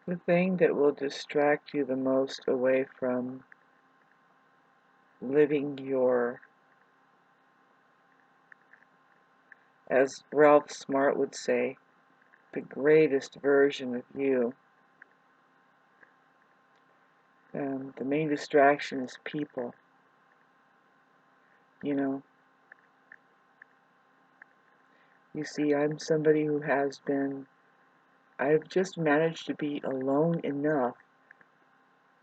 The thing that will distract you the most away from living your, as Ralph Smart would say, the greatest version of you. The main distraction is people. You know, you see, I'm somebody who has been, I've just managed to be alone enough.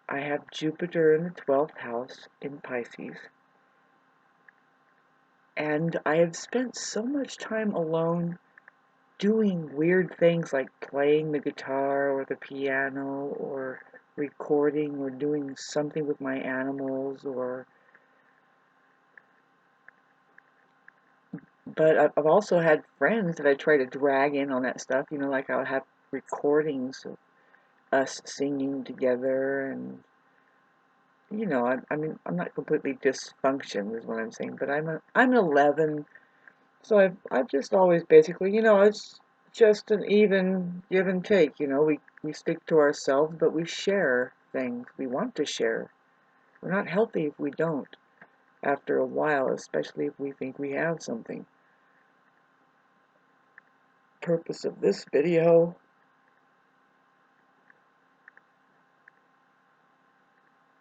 I have Jupiter in the 12th house in Pisces, and I have spent so much time alone doing weird things like playing the guitar or the piano or recording or doing something with my animals but I've also had friends that I try to drag in on that stuff, like I'll have recordings of us singing together and I mean I'm not completely dysfunction is what I'm saying, but I'm an 11. So I've just always basically, it's just an even give and take. We stick to ourselves, but we share things. We want to share. We're not healthy if we don't after a while, especially if we think we have something. Purpose of this video,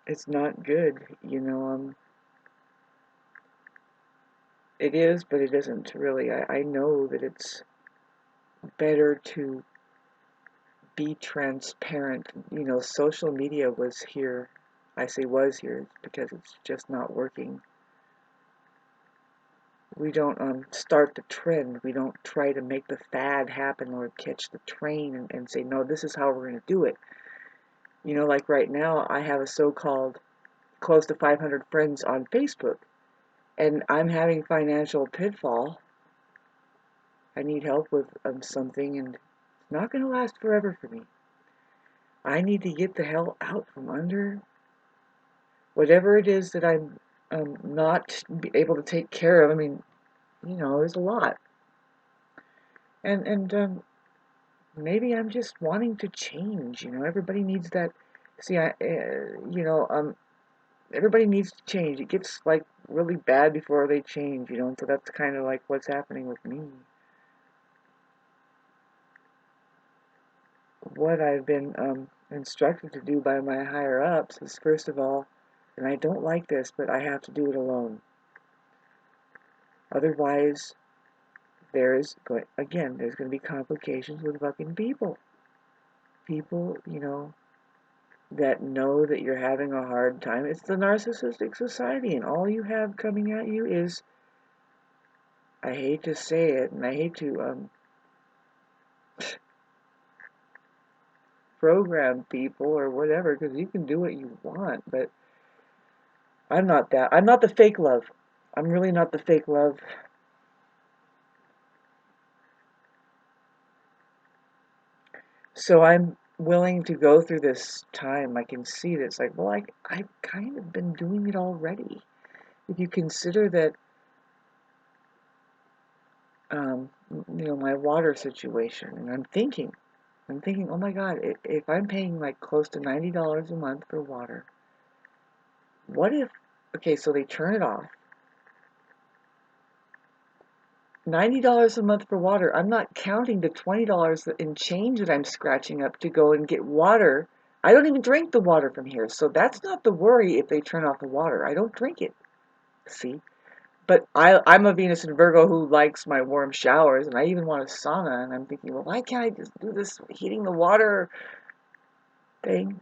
it's not good, it is, but it isn't really. I know that it's better to be transparent. Social media was here. I say was here because it's just not working. We don't start the trend. We don't try to make the fad happen or catch the train and say, no, this is how we're going to do it. Like right now, I have a so-called close to 500 friends on Facebook, and I'm having financial pitfall. I need help with something, and it's not going to last forever for me. I need to get the hell out from under whatever it is that I'm not able to take care of. I mean, there's a lot. And maybe I'm just wanting to change. Everybody needs that. See, everybody needs to change. It gets like really bad before they change, and so that's kind of like what's happening with me. What I've been instructed to do by my higher ups is, first of all, and I don't like this, but I have to do it alone. Otherwise, there's going to be complications with fucking people. People, that know that you're having a hard time. It's the narcissistic society, and all you have coming at you is, I hate to say it, and I hate to program people or whatever, because you can do what you want, but I'm not that. I'm not the fake love. I'm really not the fake love. So I'm willing to go through this time. I can see that it's like, well, I've kind of been doing it already. If you consider that, my water situation, and I'm thinking, oh my God, if I'm paying like close to $90 a month for water, what if, okay, so they turn it off. $90 a month for water. I'm not counting the $20 in change that I'm scratching up to go and get water. I don't even drink the water from here, so that's not the worry if they turn off the water. I don't drink it. See? But I'm a Venus and Virgo who likes my warm showers, and I even want a sauna, and I'm thinking, well, why can't I just do this heating the water thing?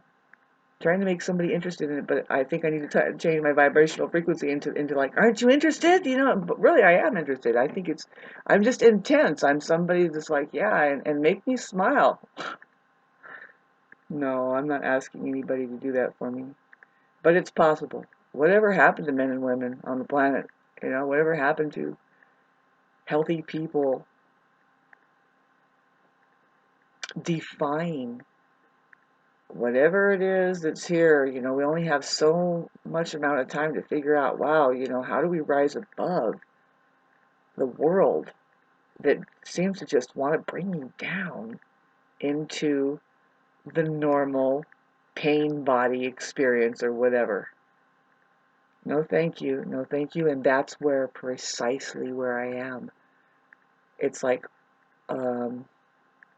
Trying to make somebody interested in it, but I think I need to change my vibrational frequency into like, aren't you interested? But really I am interested. I think I'm just intense. I'm somebody that's like, yeah, and make me smile. No, I'm not asking anybody to do that for me, but it's possible. Whatever happened to men and women on the planet, whatever happened to healthy people defying whatever it is that's here. We only have so much amount of time to figure out, wow, how do we rise above the world that seems to just want to bring you down into the normal pain body experience or whatever. No, thank you. No, thank you. And that's where precisely where I am. It's like,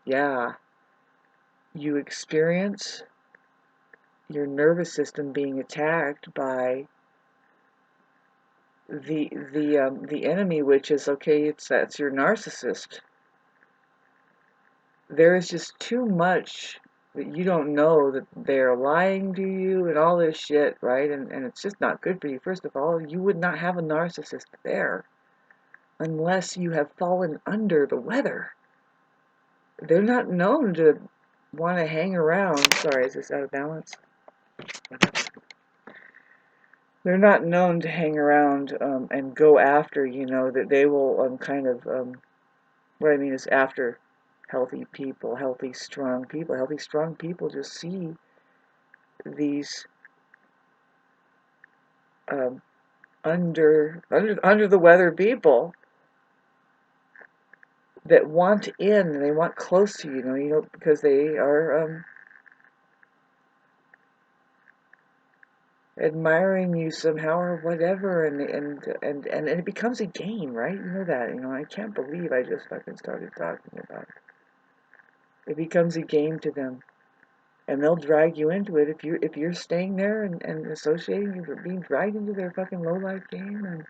yeah, you experience your nervous system being attacked by the enemy, which is okay. That's your narcissist. There is just too much that you don't know that they're lying to you and all this shit, right? And it's just not good for you. First of all, you would not have a narcissist there unless you have fallen under the weather. They're not known to want to hang around. Sorry, is this out of balance? They're not known to hang around and go after, that they will kind of, what I mean is after healthy people, healthy, strong people. Healthy, strong people just see these um, under the weather people that want in, and they want close to you, because they are admiring you somehow or whatever, and it becomes a game, right? You know that. I can't believe I just fucking started talking about it. It becomes a game to them, and they'll drag you into it if you're staying there and associating you with being dragged into their fucking low life game. And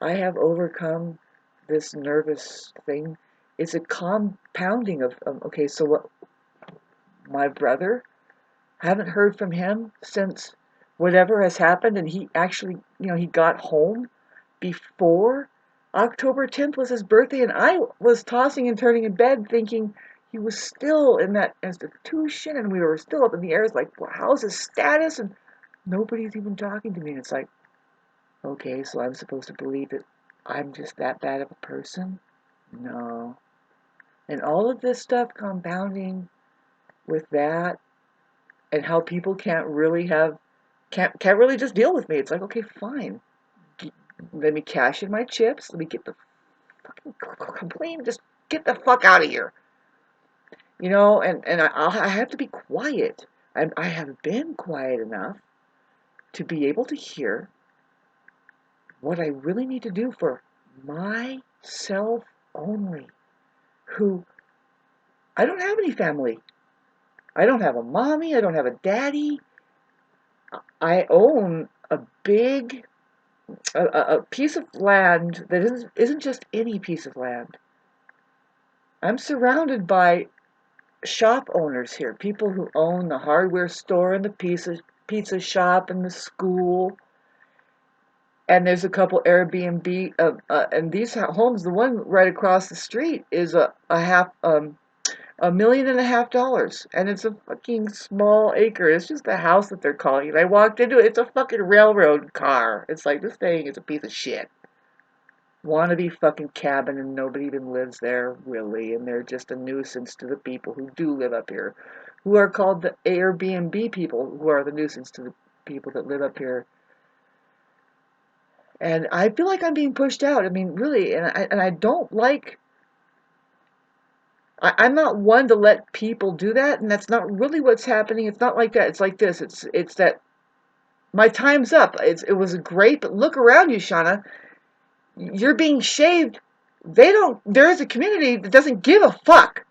I have overcome this nervous thing. It's a compounding of okay. So what? My brother, haven't heard from him since whatever has happened, and he actually, he got home before October 10th was his birthday, and I was tossing and turning in bed thinking he was still in that institution, and we were still up in the air. It's like, well, how's his status? And nobody's even talking to me. And it's like, okay, so I'm supposed to believe that I'm just that bad of a person? No. And all of this stuff compounding with that, and how people can't really just deal with me. It's like, okay, fine. Let me cash in my chips. Let me get the fucking complaint. Just get the fuck out of here. And I have to be quiet. I have been quiet enough to be able to hear what I really need to do for myself only. Who, I don't have any family. I don't have a mommy. I don't have a daddy. I own a big a piece of land that isn't just any piece of land. I'm surrounded by shop owners here, people who own the hardware store and the pizza shop and the school. And there's a couple Airbnb, and these homes. The one right across the street is $1.5 million, and it's a fucking small acre. It's just a house that they're calling it. I walked into it. It's a fucking railroad car. It's like, this thing is a piece of shit. Wannabe fucking cabin, and nobody even lives there, really, and they're just a nuisance to the people who do live up here, who are called the Airbnb people, who are the nuisance to the people that live up here. And I feel like I'm being pushed out. I mean, really, and I don't like. I'm not one to let people do that, and that's not really what's happening. It's not like that. It's like this. It's that my time's up. It was great, but look around you, Shauna. You're being shaved. There is a community that doesn't give a fuck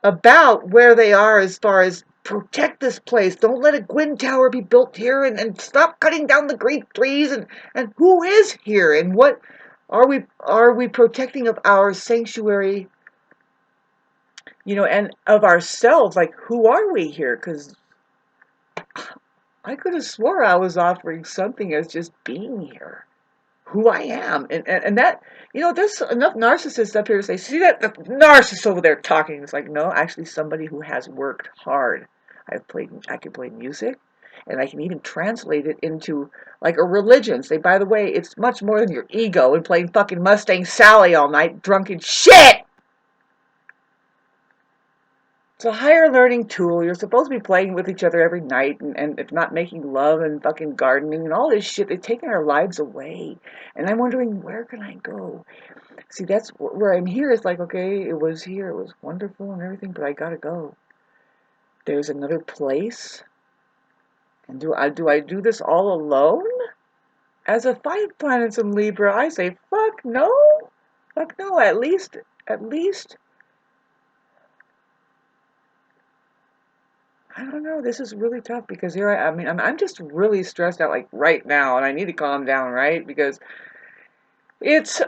about where they are as far as protect this place. Don't let a Gwyn Tower be built here, and stop cutting down the great trees, and who is here, and what are we protecting of our sanctuary, and of ourselves? Like, who are we here? Because I could have swore I was offering something as just being here, who I am, and that, there's enough narcissists up here to say, see that the narcissist over there talking. It's like, no, actually somebody who has worked hard. I can play music, and I can even translate it into like a religion. Say, by the way, it's much more than your ego and playing fucking Mustang Sally all night, drunken shit. It's a higher learning tool. You're supposed to be playing with each other every night and if not making love and fucking gardening and all this shit. They're taking our lives away. And I'm wondering, where can I go? See, that's where I'm here. It's like, okay, it was here. It was wonderful and everything, but I gotta go. There's another place. And do I do this all alone? As a 5 planets in Libra, I say, fuck no. Fuck no. At least, I don't know. This is really tough because here I mean, I'm just really stressed out like right now, and I need to calm down, right? Because it's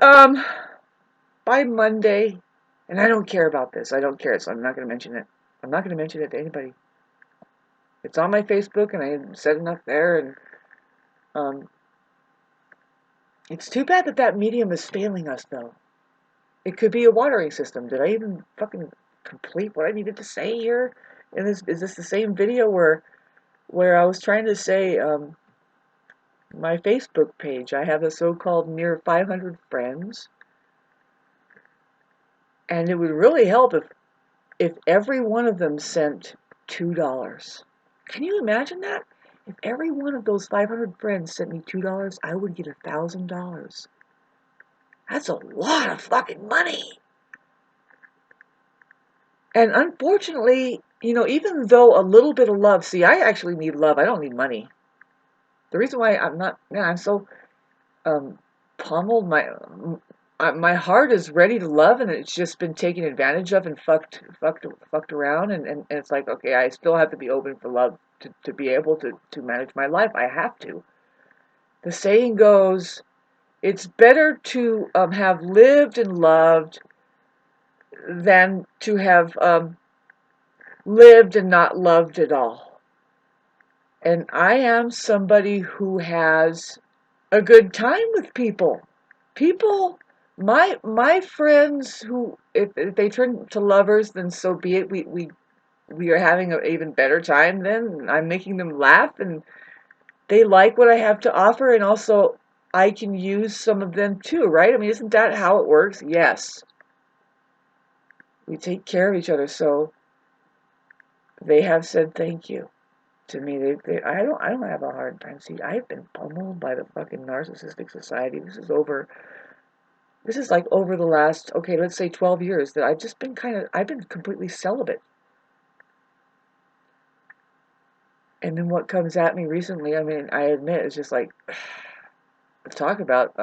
by Monday, and I don't care about this. I don't care, so I'm not going to mention it. I'm not going to mention it to anybody. It's on my Facebook, and I said enough there, and um, it's too bad that that medium is failing us, though. It could be a watering system. Did I even fucking complete what I needed to say here? And is this the same video where I was trying to say my Facebook page? I have a so-called near 500 friends, and it would really help if every one of them sent $2. Can you imagine that? If every one of those 500 friends sent me $2, I would get $1,000. That's a lot of fucking money. And unfortunately, even though a little bit of love, see, I actually need love. I don't need money. The reason why I'm so pummeled, my heart is ready to love, and it's just been taken advantage of and fucked around, and it's like, okay, I still have to be open for love to be able to manage my life. I have to. The saying goes, it's better to have lived and loved than to have lived and not loved at all. And I am somebody who has a good time with people. People, my friends who, if they turn to lovers, then so be it. We are having an even better time then. I'm making them laugh, and they like what I have to offer, and also I can use some of them too, right? I mean, isn't that how it works? Yes. We take care of each other, so they have said thank you to me. I don't have a hard time. See, I've been pummeled by the fucking narcissistic society. This is like over the last, okay, let's say 12 years that I've been completely celibate. And then what comes at me recently, I mean, I admit, it's just like, talk about,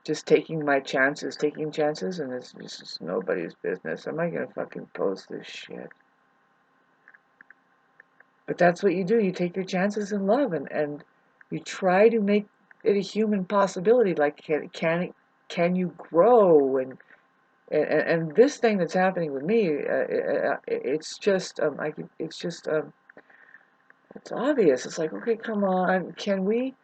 just taking chances, and it's just nobody's business. Am I gonna fucking post this shit? But that's what you do. You take your chances in love, and you try to make it a human possibility. Like, can you grow? And this thing that's happening with me, it's just it's obvious. It's like, okay, come on, can we?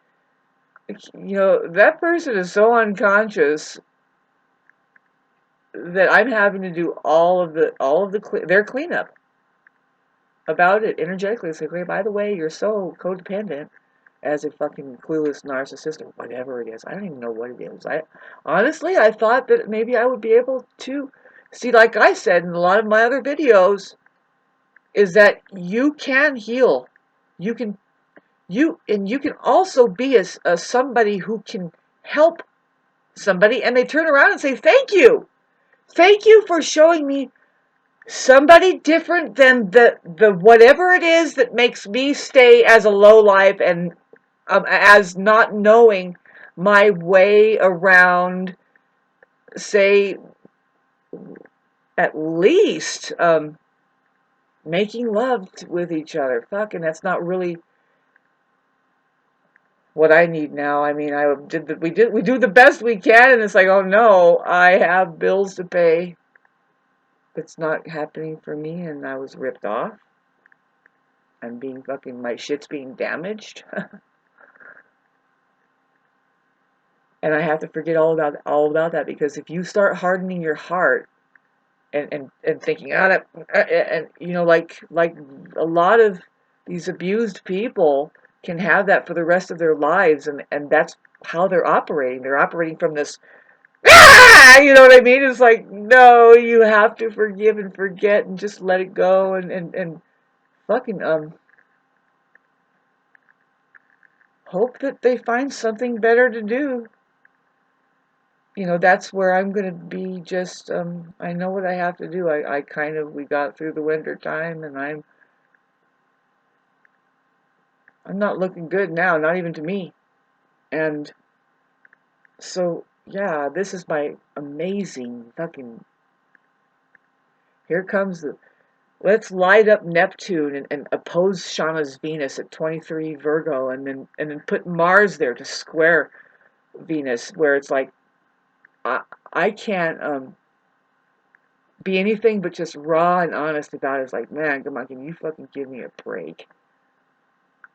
That person is so unconscious that I'm having to do their cleanup about it energetically. It's like, hey, by the way, you're so codependent as a fucking clueless narcissist or whatever it is. I don't even know what it is. I thought that maybe I would be able to see, like I said in a lot of my other videos, is that you can heal. You can you can also be a somebody who can help somebody, and they turn around and say, thank you. Thank you for showing me somebody different than the whatever it is that makes me stay as a low life and as not knowing my way around, say, at least making love with each other. Fucking, that's not really what I need now. I mean, we do the best we can, and it's like, oh no, I have bills to pay. It's not happening for me, and I was ripped off. My shit's being damaged. And I have to forget all about that, because if you start hardening your heart and thinking, like a lot of these abused people can have that for the rest of their lives, and that's how they're operating. They're operating from this ah, you know what I mean? It's like, no, you have to forgive and forget and just let it go and fucking hope that they find something better to do. You know, that's where I'm gonna be. Just I know what I have to do. I kind of, we got through the winter time, and I'm not looking good now, not even to me. And so yeah, this is my amazing fucking, here comes the, let's light up Neptune and oppose Shauna's Venus at 23 Virgo, and then put Mars there to square Venus, where it's like I I can't be anything but just raw and honest about it. It's like, man, come on, can you fucking give me a break?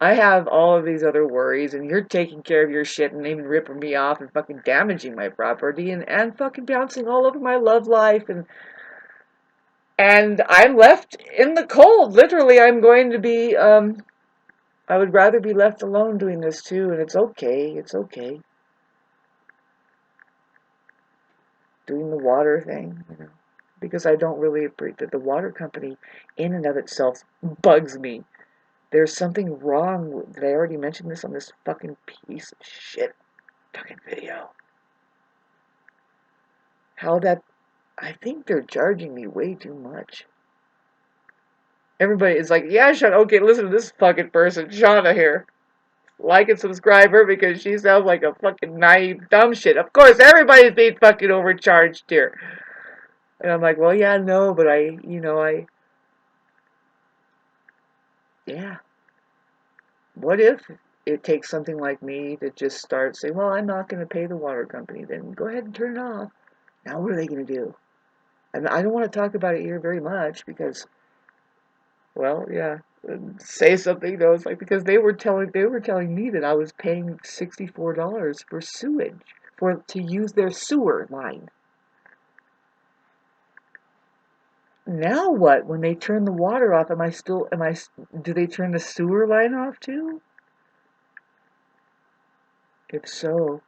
I have all of these other worries, and you're taking care of your shit and even ripping me off and fucking damaging my property and fucking bouncing all over my love life, and I'm left in the cold. Literally, I'm going to be I would rather be left alone doing this too, and it's okay. It's okay. Doing the water thing, you know, because I don't really appreciate that the water company in and of itself bugs me. There's something wrong with, did I already mention this on this fucking piece of shit fucking video? How that, I think they're charging me way too much. Everybody is like, yeah, Shauna, okay, listen to this fucking person, Shauna here. Like and subscribe her because she sounds like a fucking naive dumb shit. Of course, everybody's being fucking overcharged here. And I'm like, well, yeah, no, but yeah. What if it takes something like me to just start saying, well, I'm not going to pay the water company, then go ahead and turn it off. Now what are they going to do? And I don't want to talk about it here very much because, well, yeah, say something though. It's like, because they were telling me that I was paying $64 for sewage for to use their sewer line. Now what? When they turn the water off, do they turn the sewer line off too? If so,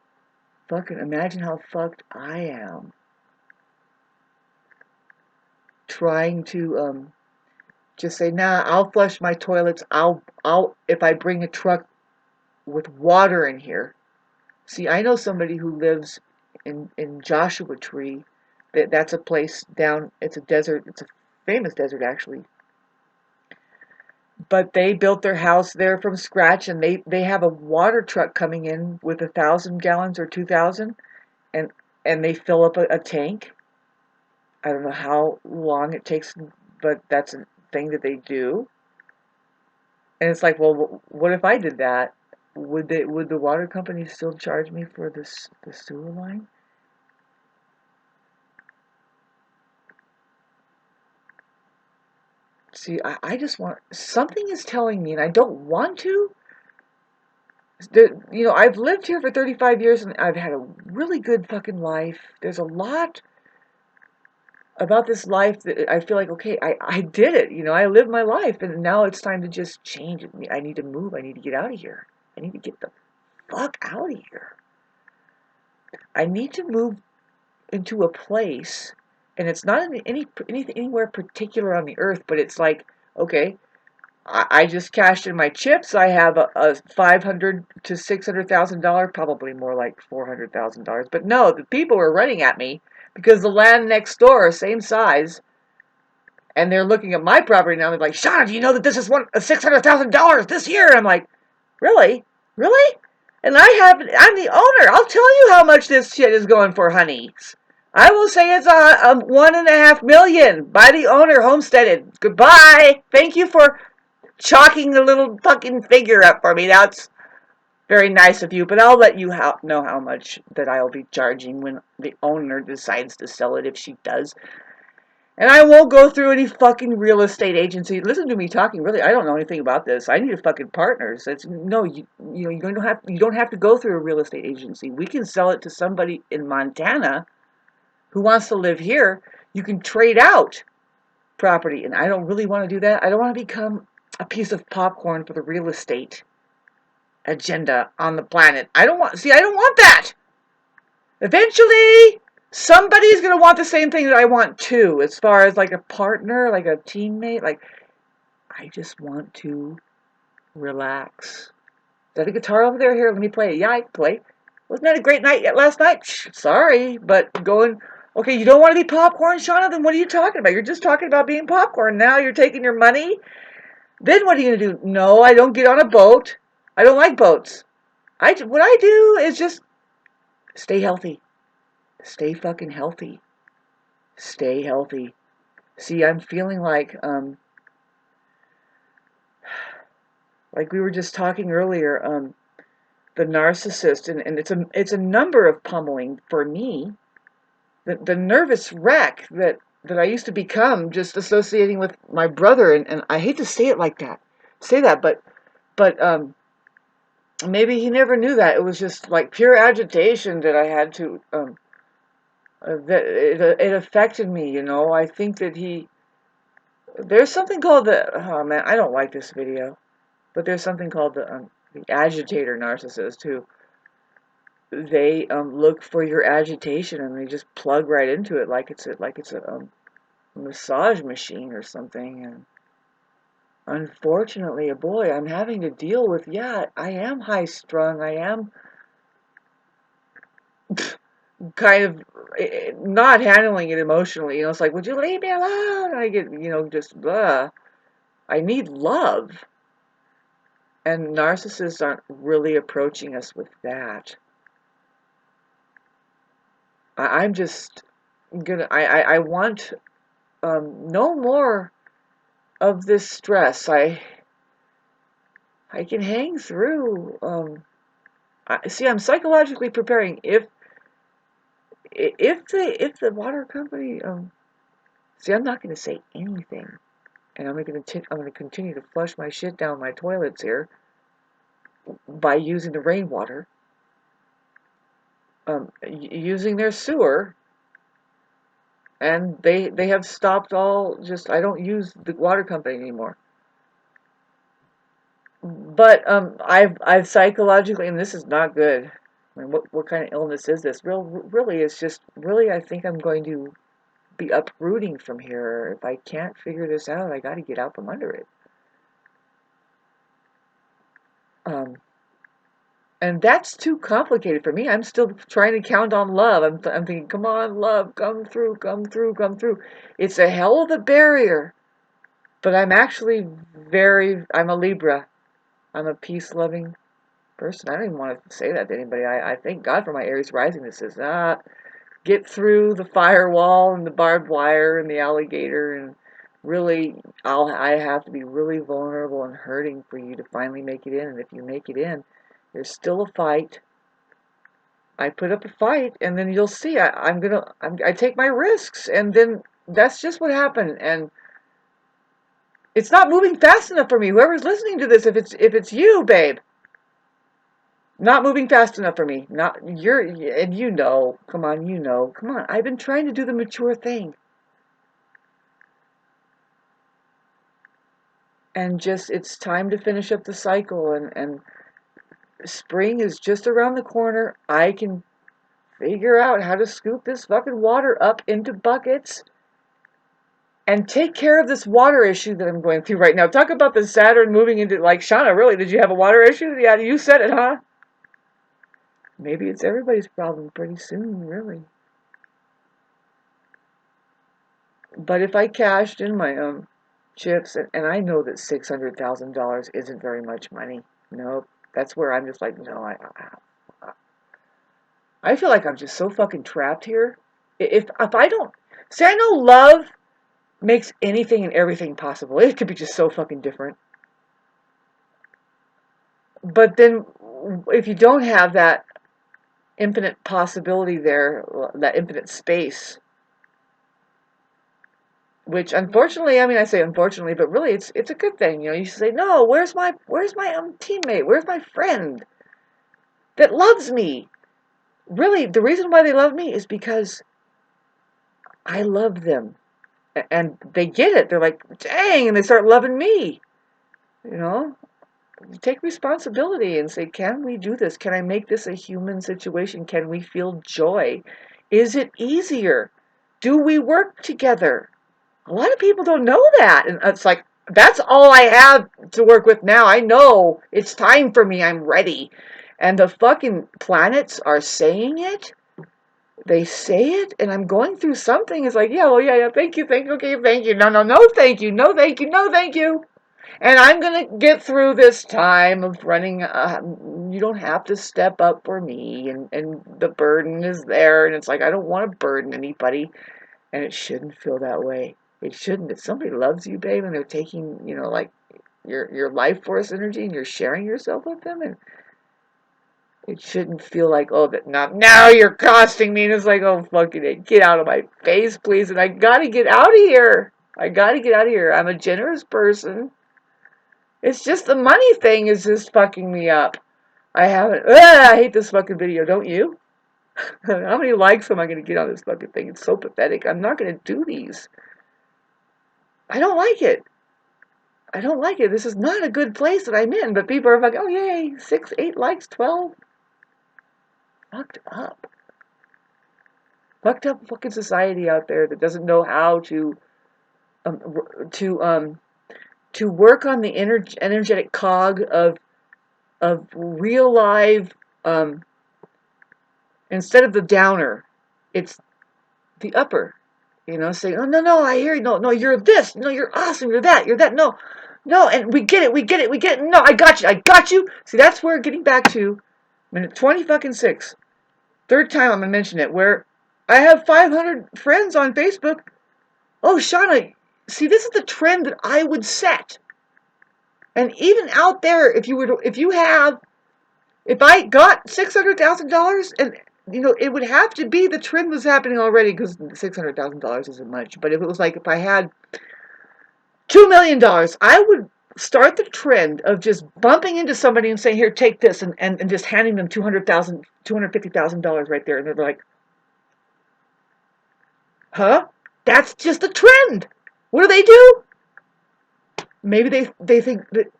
fucking imagine how fucked I am. Trying to just say, nah, I'll flush my toilets. If I bring a truck with water in here. See, I know somebody who lives in Joshua Tree. That's a place down, it's a desert, it's a famous desert actually. But they built their house there from scratch, and they have a water truck coming in with 1,000 gallons or 2,000, and they fill up a tank. I don't know how long it takes, but that's a thing that they do. And it's like, well, what if I did that? Would the water company still charge me for the sewer line? See, I just want, something is telling me, and I don't want to. I've lived here for 35 years, and I've had a really good fucking life. There's a lot about this life that I feel like, okay, I did it. I lived my life, and now it's time to just change it. I need to move. I need to get out of here. I need to get the fuck out of here. I need to move into a place, and it's not in anywhere particular on the earth, but it's like, okay, I just cashed in my chips. I have a $500 to $600,000, probably more like $400,000. But no, the people are running at me because the land next door, same size, and they're looking at my property now. They're like, Shauna, do you know that this is $600,000 this year? And I'm like, really, really? And I'm the owner. I'll tell you how much this shit is going for, honey. I will say it's a $1.5 million by the owner, homesteaded. Goodbye. Thank you for chalking the little fucking figure up for me. That's very nice of you, but I'll let you know how much that I'll be charging when the owner decides to sell it, if she does. And I won't go through any fucking real estate agency. Listen to me talking. Really, I don't know anything about this. I need a fucking partner. So no, you don't have to go through a real estate agency. We can sell it to somebody in Montana who wants to live here. You can trade out property, and I don't really want to do that. I don't want to become a piece of popcorn for the real estate agenda on the planet. I don't want that. Eventually, somebody's going to want the same thing that I want too, as far as like a partner, like a teammate. Like, I just want to relax. Is that a guitar over there? Here, let me play it. Yeah, I can play. Wasn't that a great night yet last night? Sorry, but going, okay, you don't want to be popcorn, Shauna? Then what are you talking about? You're just talking about being popcorn. Now you're taking your money? Then what are you going to do? No, I don't get on a boat. I don't like boats. What I do is just stay healthy. Stay fucking healthy. Stay healthy. See, I'm feeling like we were just talking earlier, the narcissist, and it's a number of pummeling for me. The nervous wreck that I used to become just associating with my brother, and I hate to say it like that, but maybe he never knew that. It was just like pure agitation that I had to that it affected me. You know, I think that there's something called oh man, I don't like this video, but there's something called the agitator narcissist who they look for your agitation and they just plug right into it like it's a massage machine or something. And unfortunately, boy, I'm having to deal with, yeah, I am high strung. I am kind of not handling it emotionally. You know, it's like, would you leave me alone? I get, just blah. I need love. And narcissists aren't really approaching us with that. I'm just I want no more of this stress. I can hang through. I'm psychologically preparing. If the water company, I'm not going to say anything, and I'm going to continue to flush my shit down my toilets here by using the rainwater, using their sewer, and they have stopped all. Just I don't use the water company anymore. But I've psychologically, and this is not good. I mean, what kind of illness is this? Really, it's just really. I think I'm going to be uprooting from here. If I can't figure this out, I got to get out from under it. Um, and that's too complicated for me. I'm still trying to count on love. I'm thinking, come on, love, come through, come through, come through. It's a hell of a barrier, but I'm actually I'm a Libra. I'm a peace-loving person. I don't even want to say that to anybody. I thank God for my Aries rising that says, get through the firewall and the barbed wire and the alligator, and really, I have to be really vulnerable and hurting for you to finally make it in. And if you make it in, there's still a fight. I put up a fight, and then you'll see. I take my risks, and then that's just what happened. And it's not moving fast enough for me. Whoever's listening to this, if it's you, babe. Not moving fast enough for me. Not you're, and come on, come on. I've been trying to do the mature thing. And just, it's time to finish up the cycle, and spring is just around the corner. I can figure out how to scoop this fucking water up into buckets and take care of this water issue that I'm going through right now. Talk about the Saturn moving into, like, Shauna, really, did you have a water issue? Yeah, you said it, huh? Maybe it's everybody's problem pretty soon, really. But if I cashed in my chips, and I know that $600,000 isn't very much money. Nope. That's where I'm just like, no, I feel like I'm just so fucking trapped here. If I don't see, I know love makes anything and everything possible. It could be just so fucking different. But then, if you don't have that infinite possibility there, that infinite space, which unfortunately, I mean, I say unfortunately, but really, it's a good thing. You know, you say, no, where's my teammate? Where's my friend that loves me? Really, the reason why they love me is because I love them. And they get it. They're like, dang, and they start loving me. You know? You take responsibility and say, can we do this? Can I make this a human situation? Can we feel joy Is it easier? Do we work together? A lot of people don't know that. And it's like, that's all I have to work with now. I know it's time for me. I'm ready. And the fucking planets are saying it. They say it, and I'm going through something. It's like, yeah, well, yeah, thank you, okay, thank you. No, no, no, thank you. No, thank you. No, thank you. And I'm going to get through this time of running. You don't have to step up for me. And the burden is there. And it's like, I don't want to burden anybody. And it shouldn't feel that way. It shouldn't. If somebody loves you, babe, and they're taking, like your life force energy and you're sharing yourself with them, and it shouldn't feel like, oh, that now you're costing me. And it's like, oh, fucking it. Get out of my face, please. And I got to get out of here. I got to get out of here. I'm a generous person. It's just the money thing is just fucking me up. I hate this fucking video, don't you? How many likes am I going to get on this fucking thing? It's so pathetic. I'm not going to do these. I don't like it. I don't like it. This is not a good place that I'm in. But people are like, oh, yay, 6, 8 likes, 12. Fucked up. Fucked up fucking society out there that doesn't know how to work on the energetic cog of real live, instead of the downer, it's the upper. Saying, oh, no, no, I hear you. No, no, you're this. No, you're awesome. You're that. No, no, and we get it. No, I got you. See, that's where getting back to minute 20 fucking 6. Third time I'm going to mention it, where I have 500 friends on Facebook. Oh, Shauna, see, this is the trend that I would set. And even out there, if I got $600,000, and it would have to be the trend was happening already, because $600,000 isn't much. But if it was like, if I had $2 million, I would start the trend of just bumping into somebody and saying, here, take this, and just handing them $250,000 right there. And they're like, huh? That's just a trend. What do they do? Maybe they think that,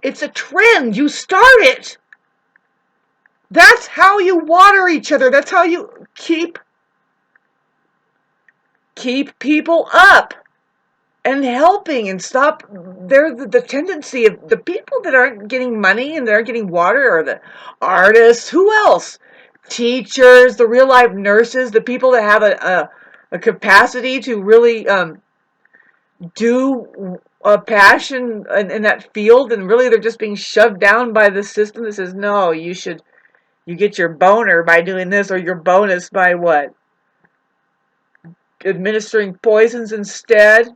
it's a trend. You start it. That's how you water each other. That's how you keep people up and helping and stop. There's the tendency of the people that aren't getting money and they're getting water are the artists. Who else? Teachers, the real life nurses, the people that have a capacity to really do a passion in that field, and really they're just being shoved down by the system that says, no, you get your boner by doing this, or your bonus by what? Administering poisons instead.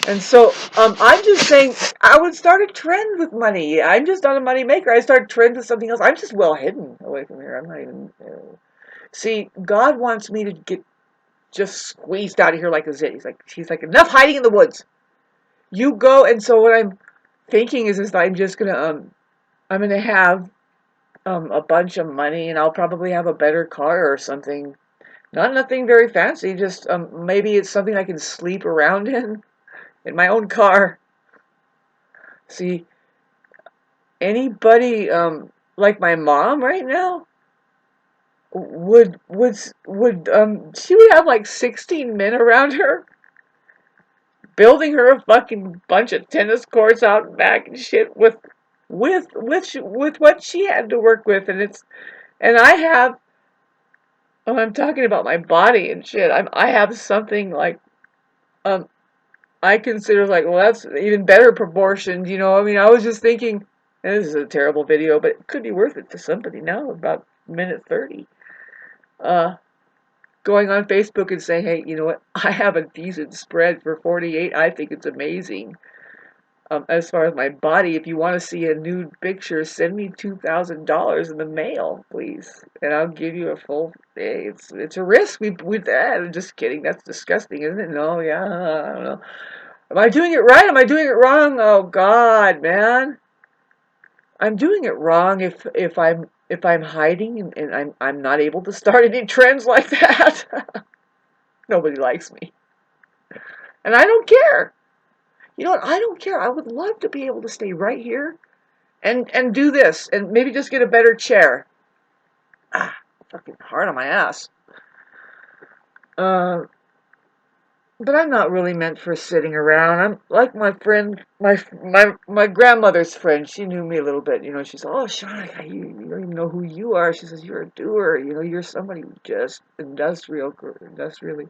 And so I'm just saying, I would start a trend with money. I'm just not a money maker. I start trends with something else. I'm just well hidden away from here. I'm not even. See, God wants me to get just squeezed out of here like a zit. He's like, enough hiding in the woods. You go. And so what I'm thinking is that I'm just gonna I'm gonna have a bunch of money, and I'll probably have a better car or something. Nothing very fancy. Just maybe it's something I can sleep around in my own car. See, anybody like my mom right now would she would have like 16 men around her, building her a fucking bunch of tennis courts out back and shit with what she had to work with. And I have, I'm talking about my body and shit. I have something like I consider like, well, that's even better proportioned. I mean, I was just thinking, and this is a terrible video, but it could be worth it to somebody now, about minute 30. Going on Facebook and saying, hey, you know what? I have a decent spread for 48. I think it's amazing. As far as my body, if you want to see a nude picture, send me $2,000 in the mail, please, and I'll give you a full. Hey, it's a risk. I'm just kidding. That's disgusting, isn't it? No, yeah, I don't know. Am I doing it right? Am I doing it wrong? Oh God, man. I'm doing it wrong if I'm hiding and I'm not able to start any trends like that. Nobody likes me. And I don't care. You know what? I don't care. I would love to be able to stay right here and do this and maybe just get a better chair. Fucking hard on my ass. Uh, but I'm not really meant for sitting around. I'm like my friend, my grandmother's friend. She knew me a little bit. You know, she's, oh, Sean, you don't even know who you are. She says, you're a doer. You know, you're somebody who just industrially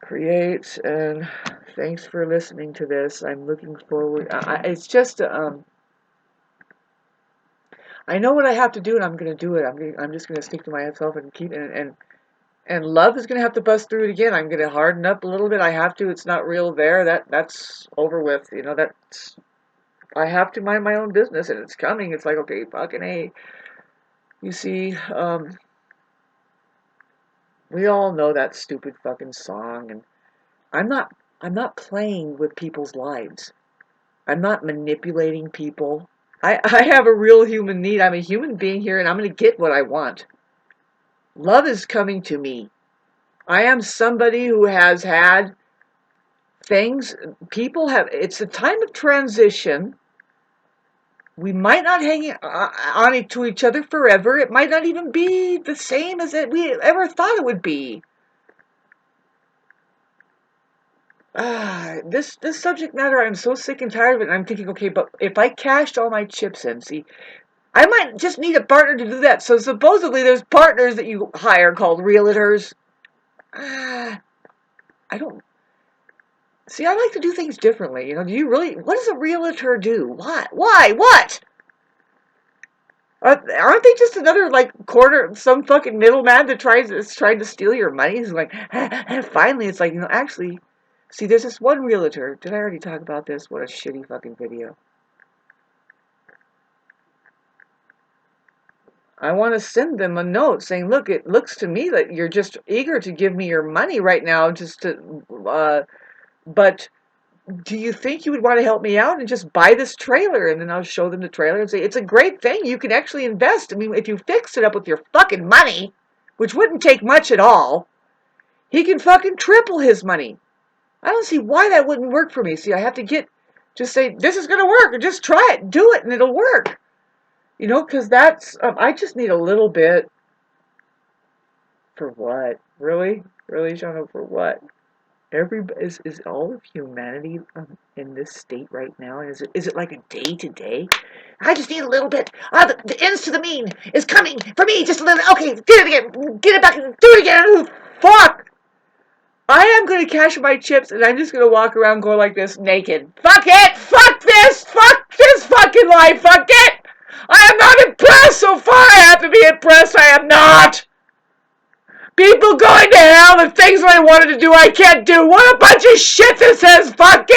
creates. And thanks for listening to this. I'm looking forward. It's just, I know what I have to do, and I'm going to do it. I'm just going to stick to myself and keep and love is going to have to bust through it again. I'm going to harden up a little bit. I have to. It's not real there. That's over with. You know, that's, I have to mind my own business, and it's coming. It's like, okay, fucking A. You see, we all know that stupid fucking song, and I'm not, I'm not playing with people's lives. I'm not manipulating people. I have a real human need. I'm a human being here, and I'm going to get what I want. Love is coming to me. I am somebody who has had things, people have, it's a time of transition. We might not hang on to each other forever. It might not even be the same as we ever thought it would be. This subject matter, I'm so sick and tired of it. And I'm thinking, okay, but if I cashed all my chips in, see, I might just need a partner to do that. So supposedly there's partners that you hire called realtors. I don't, see, I like to do things differently. You know, do you really, what does a realtor do? Why? What? Aren't they just another, like, some fucking middleman that is trying to steal your money? He's like, finally, it's like, you know, actually, see, there's this one realtor. Did I already talk about this? What a shitty fucking video. I want to send them a note saying, look, it looks to me that you're just eager to give me your money right now, just to, but do you think you would want to help me out and just buy this trailer? And then I'll show them the trailer and say, it's a great thing. You can actually invest. I mean, if you fix it up with your fucking money, which wouldn't take much at all, he can fucking triple his money. I don't see why that wouldn't work for me. See, I have to just say, this is going to work, or just try it, do it, and it'll work. You know, because I just need a little bit. For what? Really? Really, Shano, for what? Is all of humanity in this state right now? Is it like a day to day? I just need a little bit. The ends to the mean is coming for me. Just a little. Okay, get it again. Get it back. Do it again. Fuck. I am going to cash my chips, and I'm just going to walk around going like this, naked. Fuck it. Fuck this. Fuck this fucking life. Fuck it. I am not impressed so far. I have to be impressed. I am not. People going to hell, the things that I wanted to do I can't do. What a bunch of shit this is. Fuck